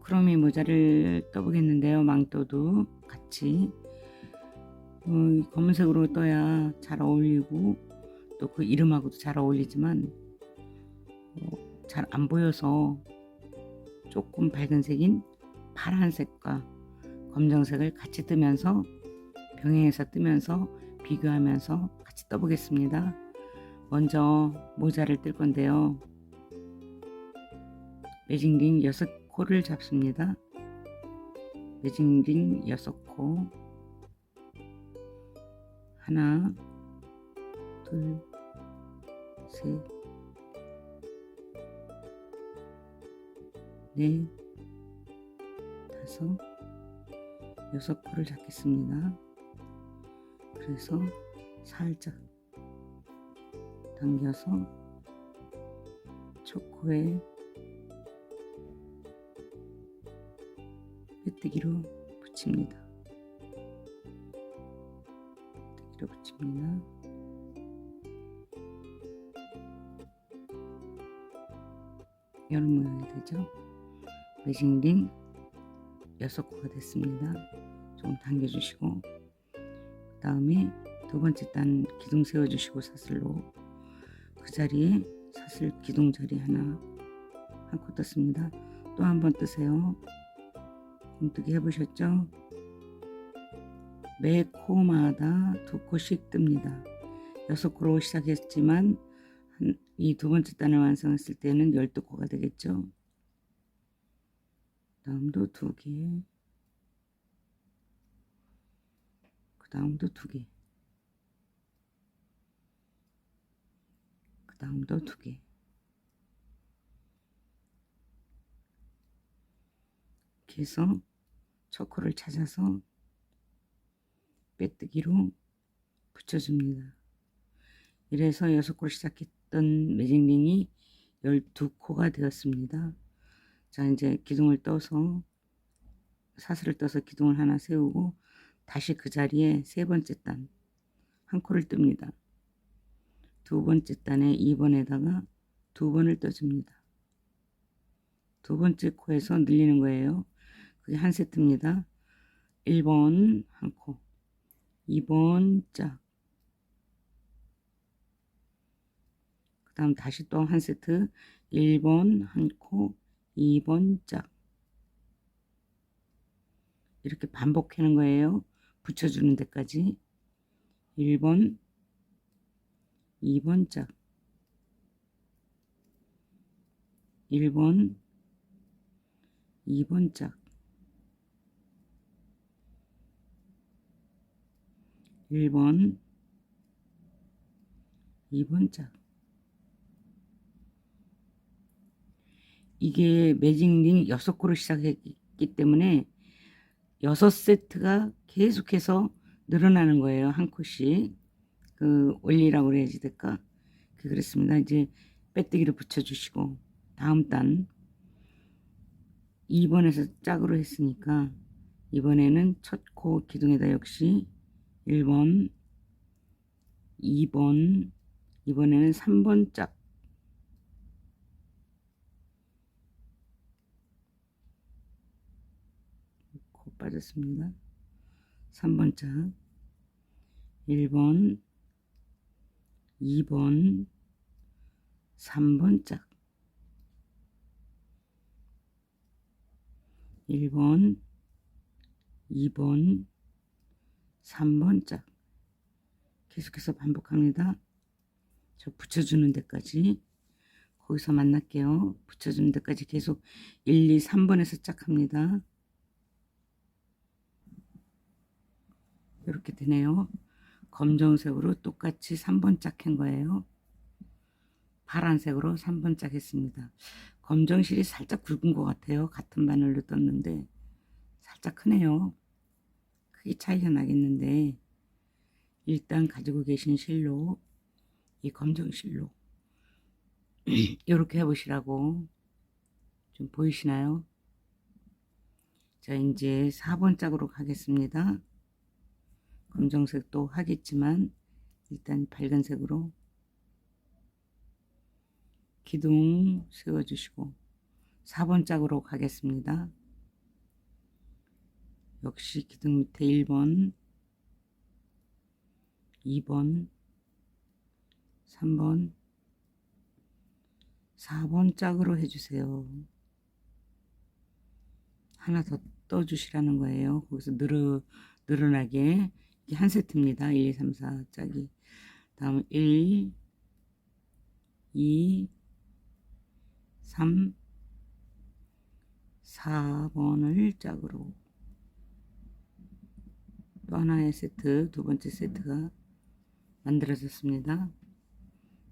크로미 모자를 떠보겠는데요. 망토도 같이 검은색으로 떠야 잘 어울리고 또 그 이름하고도 잘 어울리지만 잘 안 보여서 조금 밝은 색인 파란색과 검정색을 같이 뜨면서 병행해서 뜨면서 비교하면서 같이 떠보겠습니다. 먼저 모자를 뜰 건데요. 매직링 6코를 잡습니다. 매직링 6코 하나 둘 셋 넷 다섯 6코를 잡겠습니다. 그래서 살짝 당겨서 첫 코에 빼뜨기로 붙입니다. 빼뜨기로 붙입니다. 이런 모양이 되죠. 매직링 6코가 됐습니다. 좀 당겨주시고 그 다음에 두 번째 단 기둥 세워주시고 사슬로 그 자리에 사슬 기둥 자리 한 코 떴습니다. 또 한 번 뜨세요. 공뜨기 해보셨죠? 매 코마다 2코씩 뜹니다. 6코로 시작했지만 이 두 번째 단을 완성했을 때는 12코가 되겠죠. 다음도 2개, 그 다음도 2개, 그 다음도 2개. 이렇게 해서 첫 코를 찾아서 빼뜨기로 붙여줍니다. 이래서 6코로 시작했던 매직링이 12코가 되었습니다. 자, 이제 기둥을 떠서 사슬을 떠서 기둥을 하나 세우고 다시 그 자리에 세 번째 단 한 코를 뜹니다. 두 번째 단에 2번에다가 2번을 떠줍니다. 두 번째 코에서 늘리는 거예요. 그게 한 세트입니다. 1번 한 코, 2번 짝, 그 다음 다시 또 한 세트 1번 한 코, 2번 짝, 이렇게 반복하는 거예요. 붙여주는 데까지 1번 2번 짝, 1번 2번 짝, 1번 2번 짝. 이게 매직링 6코로 시작했기 때문에 6세트가 계속해서 늘어나는 거예요. 한 코씩. 그 올리라고 그래야지 될까? 그랬습니다. 이제 빼뜨기를 붙여주시고 다음 단 2번에서 짝으로 했으니까 이번에는 첫 코 기둥에다 역시 1번 2번 이번에는 3번 짝, 코 빠졌습니다. 3번 짝, 1번 2번 3번 짝, 1번 2번 3번 짝. 계속해서 반복합니다. 저 붙여주는 데까지 거기서 만날게요. 붙여주는 데까지 계속 1, 2, 3번에서 짝합니다. 이렇게 되네요. 검정색으로 똑같이 3번 짝한 거예요. 파란색으로 3번 짝 했습니다. 검정실이 살짝 굵은 것 같아요. 같은 바늘로 떴는데 살짝 크네요. 크기 차이가 나겠는데 일단 가지고 계신 실로, 이 검정 실로 이렇게 해보시라고. 좀 보이시나요? 자, 이제 4번 짝으로 가겠습니다. 검정색도 하겠지만 일단 밝은색으로 기둥 세워주시고 4번 짝으로 가겠습니다. 역시 기둥 밑에 1번, 2번, 3번, 4번 짝으로 해주세요. 하나 더 떠주시라는 거예요. 거기서 늘어나게. 이게 한 세트입니다. 1, 2, 3, 4 짝이. 다음 1, 2, 3, 4번을 짝으로. 또 하나의 세트, 두 번째 세트가 만들어졌습니다.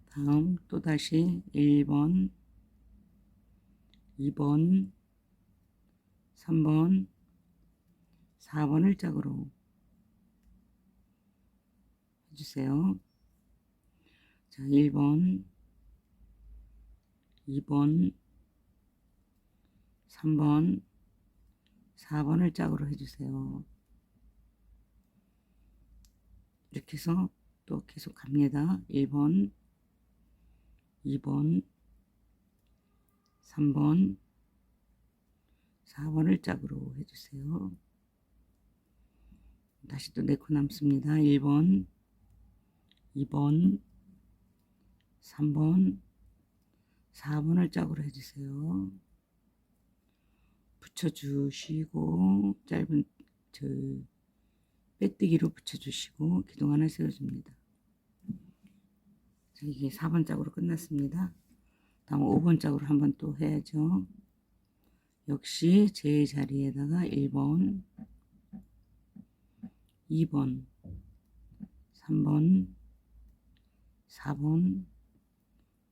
다음 또다시 1번, 2번, 3번, 4번을 짝으로 해주세요. 자, 1번, 2번, 3번, 4번을 짝으로 해주세요. 이렇게 해서 또 계속 갑니다. 1번, 2번, 3번, 4번을 짝으로 해주세요. 다시 또 4코 남습니다. 1번, 2번, 3번, 4번을 짝으로 해주세요. 붙여주시고 짧은 빼뜨기로 붙여주시고 기둥 하나 세워줍니다. 자, 이게 4번 짝으로 끝났습니다. 다음 5번 짝으로 한번 또 해야죠. 역시 제 자리에다가 1번, 2번, 3번, 4번,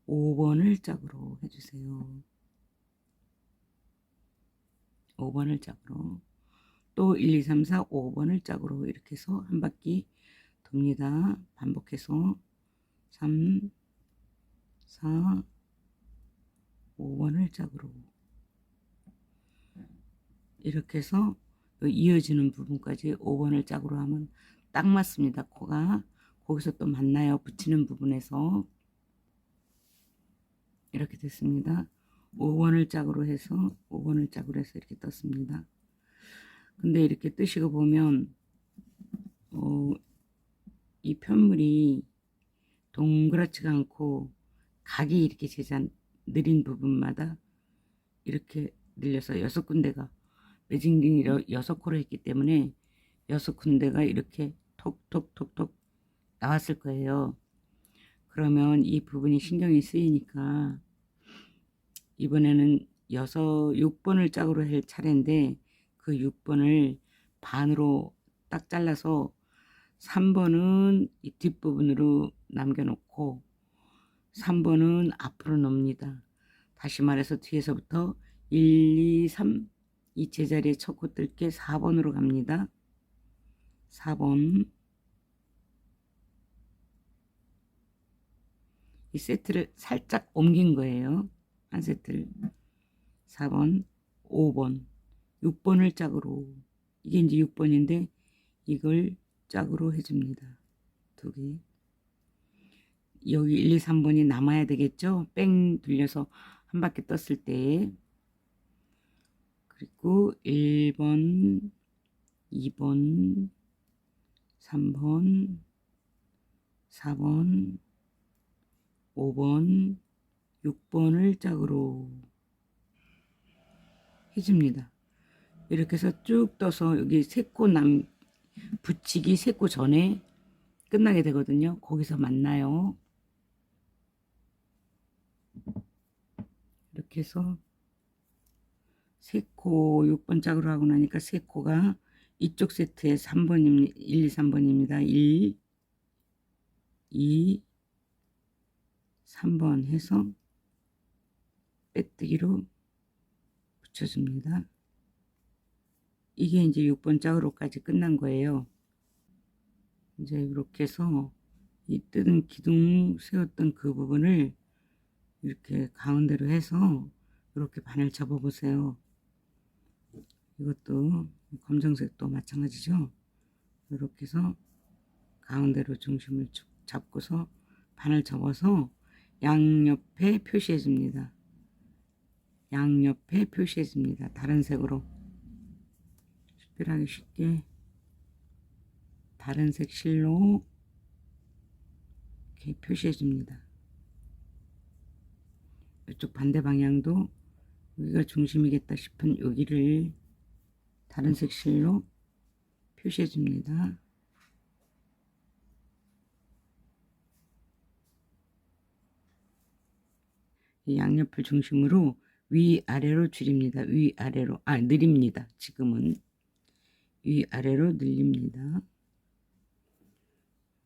5번을 짝으로 해주세요. 5번을 짝으로. 또 1, 2, 3, 4, 5번을 짝으로 이렇게 해서 한 바퀴 돕니다. 반복해서 3, 4, 5번을 짝으로. 이렇게 해서 이어지는 부분까지 5번을 짝으로 하면 딱 맞습니다. 코가 거기서 또 만나요. 붙이는 부분에서. 이렇게 됐습니다. 5번을 짝으로 해서 이렇게 떴습니다. 근데 이렇게 뜨시고 보면 이 편물이 동그랗지가 않고 각이 이렇게 느린 부분마다 이렇게 늘려서 6군데가 매직링이 6코로 했기 때문에 6군데가 이렇게 톡톡톡톡 나왔을 거예요. 그러면 이 부분이 신경이 쓰이니까 이번에는 6번을 짝으로 할 차례인데 그 6번을 반으로 딱 잘라서 3번은 이 뒷부분으로 남겨놓고 3번은 앞으로 놓습니다. 다시 말해서 뒤에서부터 1, 2, 3 이 제자리에 첫 코 뜰게 4번으로 갑니다. 4번 이 세트를 살짝 옮긴 거예요. 한 세트를 4번, 5번, 6번을 짝으로. 이게 이제 6번인데 이걸 짝으로 해줍니다. 두 개. 여기 1, 2, 3번이 남아야 되겠죠? 뺑 돌려서 한 바퀴 떴을 때. 그리고 1번, 2번, 3번, 4번, 5번, 6번을 짝으로 해줍니다. 이렇게 해서 쭉 떠서 여기 3코 붙이기 3코 전에 끝나게 되거든요. 거기서 만나요. 이렇게 해서 3코 6번 짝으로 하고 나니까 3코가 이쪽 세트에 3번입니다. 1, 2, 3번입니다. 1, 2, 3번 해서 빼뜨기로 붙여줍니다. 이게 이제 6번 짝으로까지 끝난 거예요. 이제 이렇게 해서 이 뜯은 기둥 세웠던 그 부분을 이렇게 가운데로 해서 이렇게 반을 접어 보세요. 이것도 검정색도 마찬가지죠. 이렇게 해서 가운데로 중심을 쭉 잡고서 반을 접어서 양옆에 표시해 줍니다. 양옆에 표시해 줍니다. 다른 색으로 특별하게 쉽게 다른 색 실로 이렇게 표시해 줍니다. 이쪽 반대 방향도 여기가 중심이겠다 싶은 여기를 다른 색 실로 표시해 줍니다. 이 양옆을 중심으로 위아래로 줄입니다. 위아래로, 늘립니다. 지금은 위아래로 늘립니다.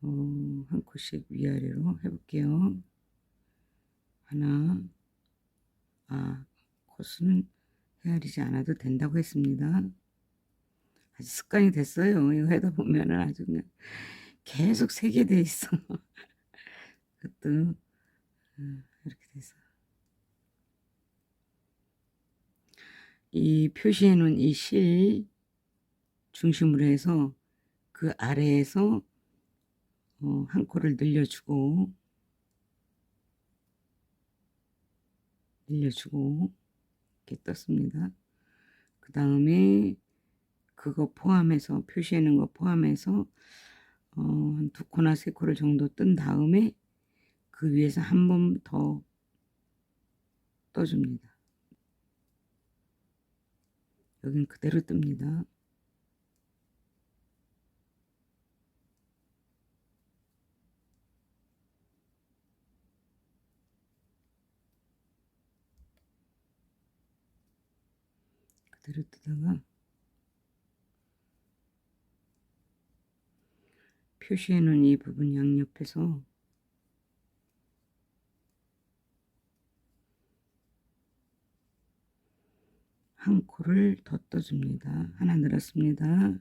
한 컷씩 위아래로 해볼게요. 하나, 코스는 헤아리지 않아도 된다고 했습니다. 아주 습관이 됐어요. 이거 하다 보면은 아주 그냥 계속 세게 돼 있어. 그것도 이렇게 돼서 이 표시해 놓은 이 실 중심으로 해서 그 아래에서 한 코를 늘려주고 이렇게 떴습니다. 그 다음에 그거 포함해서 표시해 놓은 거 포함해서 한 2코나 3코를 정도 뜬 다음에 그 위에서 한 번 더 떠줍니다. 여긴 그대로 뜹니다. 그대로 뜨다가 표시해 놓은 이 부분 양옆에서 한 코를 더 떠줍니다. 하나 늘었습니다. 그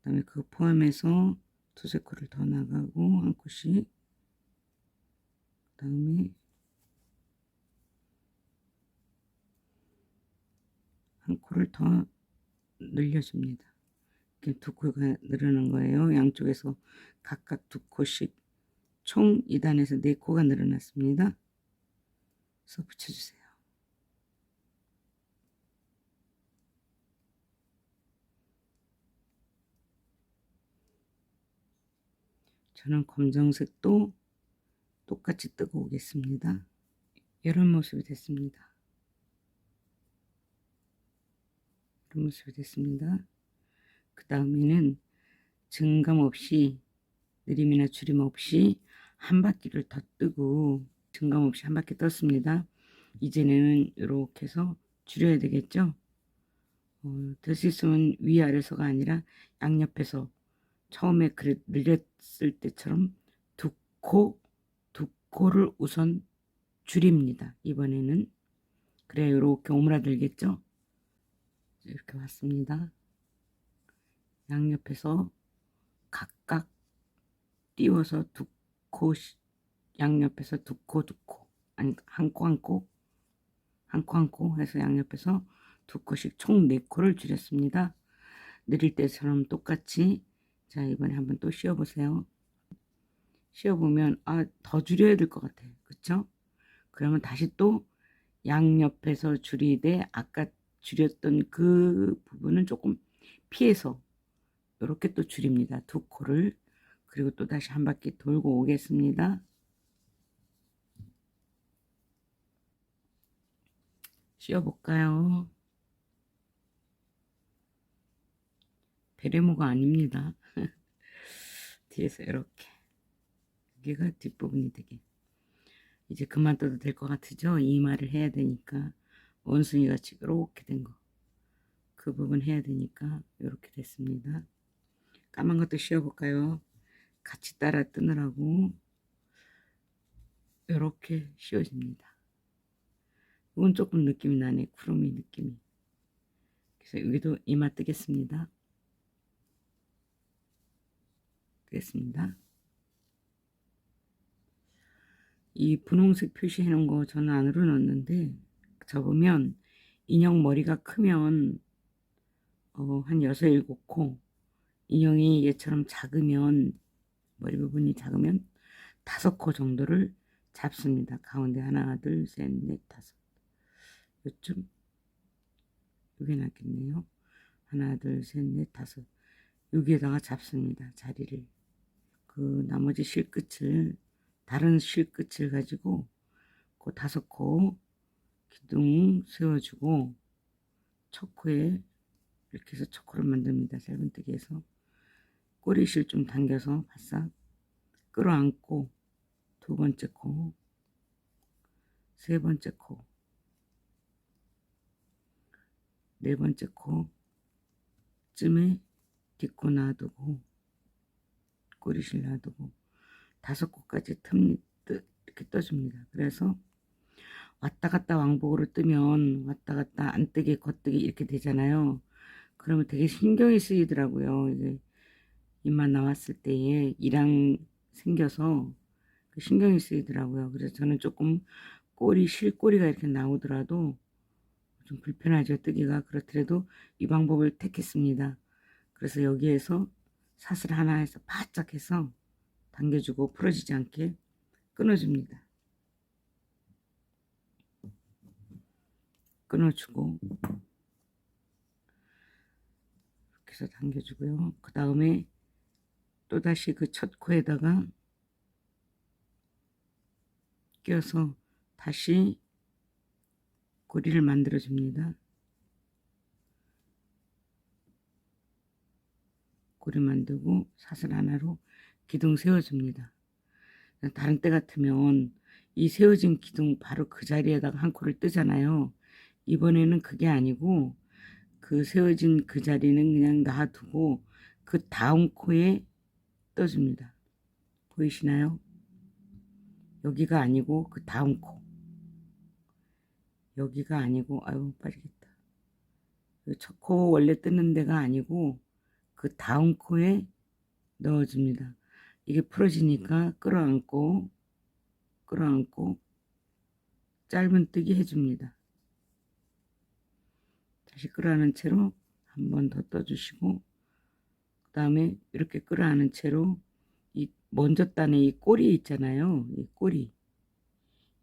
다음에 그거 포함해서 2-3코를 더 나가고 한 코씩, 그 다음에 한 코를 더 늘려줍니다. 이렇게 2코가 늘어난 거예요. 양쪽에서 각각 2코씩 총 2단에서 4코가 늘어났습니다. 그래서 붙여주세요. 저는 검정색도 똑같이 뜨고 오겠습니다. 이런 모습이 됐습니다. 이런 모습이 됐습니다. 그 다음에는 증감 없이, 느림이나 줄임 없이 한 바퀴를 더 뜨고, 증감 없이 한 바퀴 떴습니다. 이제는 이렇게 해서 줄여야 되겠죠. 될 수 있으면 위아래서가 아니라 양옆에서 처음에 늘렸을 때처럼 2코를 우선 줄입니다. 이번에는 그래야 이렇게 오므라들겠죠. 이렇게 왔습니다. 양옆에서 각각 띄워서 2코, 양옆에서 2코, 아니 한 코 해서 양옆에서 2코씩 총 4코를 줄였습니다. 느릴 때처럼 똑같이. 자, 이번에 한번 또 씌워보세요. 씌워보면 더 줄여야 될 것 같아요. 그쵸? 그러면 다시 또 양옆에서 줄이되 아까 줄였던 그 부분은 조금 피해서 이렇게 또 줄입니다. 2코를. 그리고 또 다시 한 바퀴 돌고 오겠습니다. 씌워볼까요? 베레모가 아닙니다. 뒤에서 이렇게. 여기가 뒷부분이 되게. 이제 그만 떠도 될 것 같으죠? 이마를 해야 되니까. 원숭이 같이 이렇게 된 거. 그 부분 해야 되니까 이렇게 됐습니다. 까만 것도 씌워볼까요? 같이 따라 뜨느라고 이렇게 씌워집니다. 이건 조금 느낌이 나네. 구름이 느낌이. 그래서 여기도 이마 뜨겠습니다. 뜨겠습니다. 이 분홍색 표시해 놓은 거 저는 안으로 넣었는데 접으면 인형 머리가 크면 한 6, 7코, 인형이 얘처럼 작으면, 머리 부분이 작으면 5코 정도를 잡습니다. 가운데 하나, 둘, 셋, 넷, 5. 요쯤, 요게 낫겠네요. 하나, 둘, 셋, 넷, 다섯. 여기에다가 잡습니다. 자리를. 그 나머지 실끝을, 다른 실끝을 가지고 그 5코 기둥 세워주고 첫 코에 이렇게 해서 첫 코를 만듭니다. 짧은뜨기에서 꼬리실 좀 당겨서 바싹 끌어안고 두 번째 코, 세 번째 코, 네 번째 코쯤에 딛고 놔두고 꼬리실 놔두고 5코까지 이렇게 떠줍니다. 그래서 왔다 갔다 왕복으로 뜨면 왔다 갔다 안 뜨기 겉뜨기 이렇게 되잖아요. 그러면 되게 신경이 쓰이더라고요. 이게 입만 나왔을 때에 이랑 생겨서 신경이 쓰이더라고요. 그래서 저는 조금 실꼬리가 이렇게 나오더라도 좀 불편하죠. 뜨기가. 그렇더라도 이 방법을 택했습니다. 그래서 여기에서 사슬 하나 해서 바짝 해서 당겨주고 풀어지지 않게 끊어줍니다. 끊어주고 이렇게 해서 당겨주고요. 그 다음에 또다시 그 첫 코에다가 껴서 다시 고리를 만들어 줍니다. 고리 만들고 사슬 하나로 기둥 세워줍니다. 다른 때 같으면 이 세워진 기둥 바로 그 자리에다가 한 코를 뜨잖아요. 이번에는 그게 아니고 그 세워진 그 자리는 그냥 놔두고 그 다음 코에 떠줍니다. 보이시나요? 여기가 아니고 그 다음 코. 여기가 아니고 아유 빠지겠다. 첫 코 원래 뜨는 데가 아니고 그 다음 코에 넣어줍니다. 이게 풀어지니까 끌어안고 짧은뜨기 해줍니다. 다시 끌어안은 채로 한 번 더 떠주시고 그 다음에 이렇게 끌어안은 채로 이 먼저 딴에 이 꼬리 있잖아요.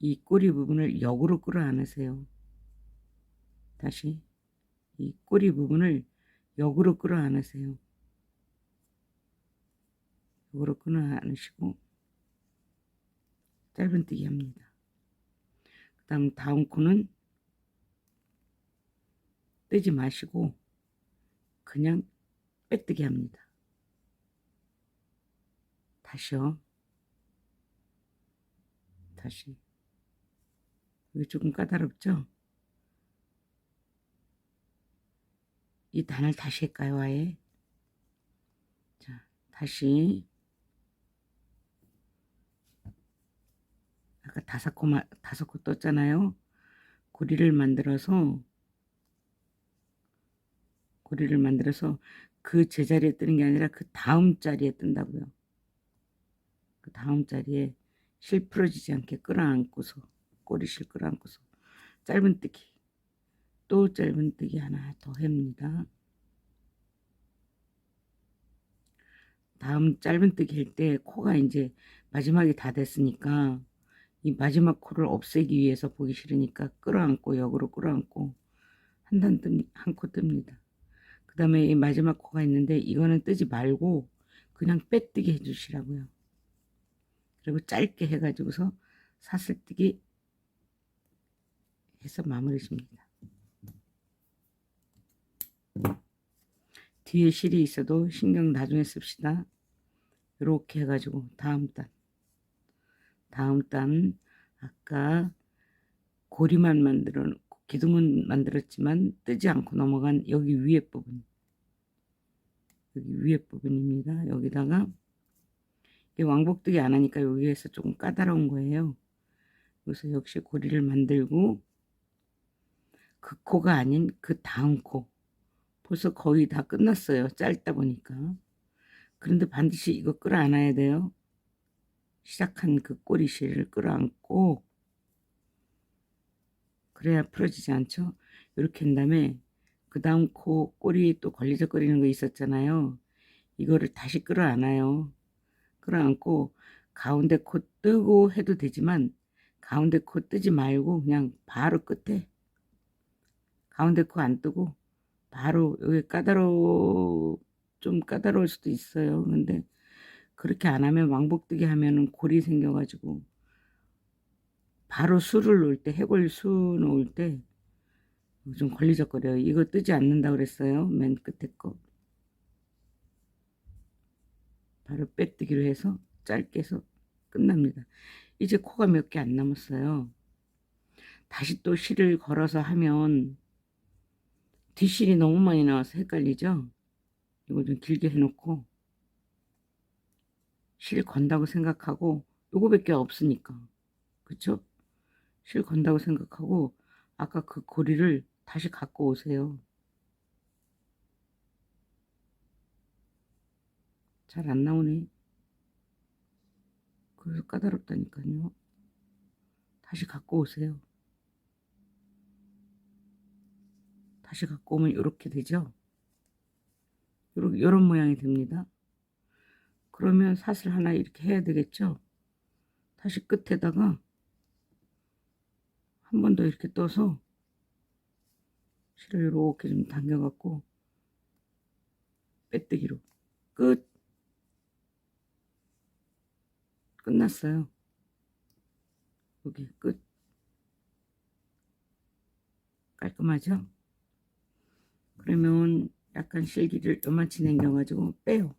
이 꼬리 부분을 역으로 끌어안으세요. 다시 이 꼬리 부분을 역으로 끌어안으세요. 역으로 끌어안으시고 짧은뜨기 합니다. 그 다음 코는 뜨지 마시고 그냥 빼뜨기 합니다. 다시요. 다시. 이게 조금 까다롭죠? 이 단을 다시 할까요, 아예? 자, 다시. 아까 5코 떴잖아요. 고리를 만들어서 그 제자리에 뜨는 게 아니라 그 다음 자리에 뜬다고요. 그 다음 자리에 실 풀어지지 않게 끌어안고서 꼬리실 끌어안고서 짧은뜨기 또 짧은뜨기 하나 더 합니다. 다음 짧은뜨기 할 때 코가 이제 마지막이 다 됐으니까 이 마지막 코를 없애기 위해서 보기 싫으니까 끌어안고 역으로 끌어안고 한 코 뜹니다. 그 다음에 이 마지막 코가 있는데 이거는 뜨지 말고 그냥 빼뜨기 해주시라고요. 그리고 짧게 해가지고서 사슬뜨기 해서 마무리 줍니다. 뒤에 실이 있어도 신경 나중에 씁시다. 이렇게 해가지고 다음 단 아까 고리만 기둥은 만들었지만 뜨지 않고 넘어간 여기 위에 부분입니다. 여기다가 왕복뜨기 안 하니까 여기에서 조금 까다로운 거예요. 그래서 역시 고리를 만들고 그 코가 아닌 그 다음 코 벌써 거의 다 끝났어요. 짧다 보니까. 그런데 반드시 이거 끌어안아야 돼요. 시작한 그 꼬리실을 끌어안고 그래야 풀어지지 않죠. 이렇게 한 다음에 그 다음 코 꼬리 또 걸리적거리는 거 있었잖아요. 이거를 다시 끌어안아요. 끌어안고 가운데 코 뜨고 해도 되지만 가운데 코 뜨지 말고 그냥 바로 끝에 가운데 코 안 뜨고 바로 여기 좀 까다로울 수도 있어요. 근데 그렇게 안 하면 왕복뜨기 하면은 골이 생겨가지고 바로 수를 놓을 때 해골 수 놓을 때 좀 걸리적거려요. 이거 뜨지 않는다 그랬어요. 맨 끝에 거 바로 빼뜨기로 해서 짧게 해서 끝납니다. 이제 코가 몇 개 안 남았어요. 다시 또 실을 걸어서 하면 뒷실이 너무 많이 나와서 헷갈리죠. 이거 좀 길게 해놓고 실 건다고 생각하고 요거밖에 없으니까 그쵸? 실 건다고 생각하고 아까 그 고리를 다시 갖고 오세요. 잘 안 나오네. 그래서 까다롭다니까요. 다시 갖고 오세요. 다시 갖고 오면 이렇게 되죠. 요런 모양이 됩니다. 그러면 사슬 하나 이렇게 해야 되겠죠. 다시 끝에다가 한 번 더 이렇게 떠서 실을 이렇게 좀 당겨갖고 빼뜨기로 끝났어요. 여기 끝. 깔끔하죠? 그러면 약간 실기를 요만치 남겨가지고 빼요.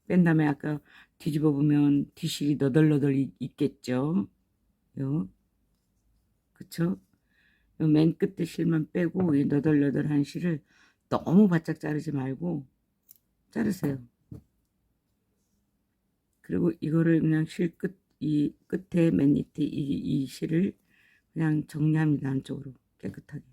뺀 다음에 아까 뒤집어 보면 뒷실이 너덜너덜 있겠죠? 요, 그쵸? 요 맨 끝에 실만 빼고 이 너덜너덜한 실을 너무 바짝 자르지 말고 자르세요. 그리고 이거를 그냥 실 이 끝에 맨 밑에 이 실을 그냥 정리합니다. 안쪽으로 깨끗하게.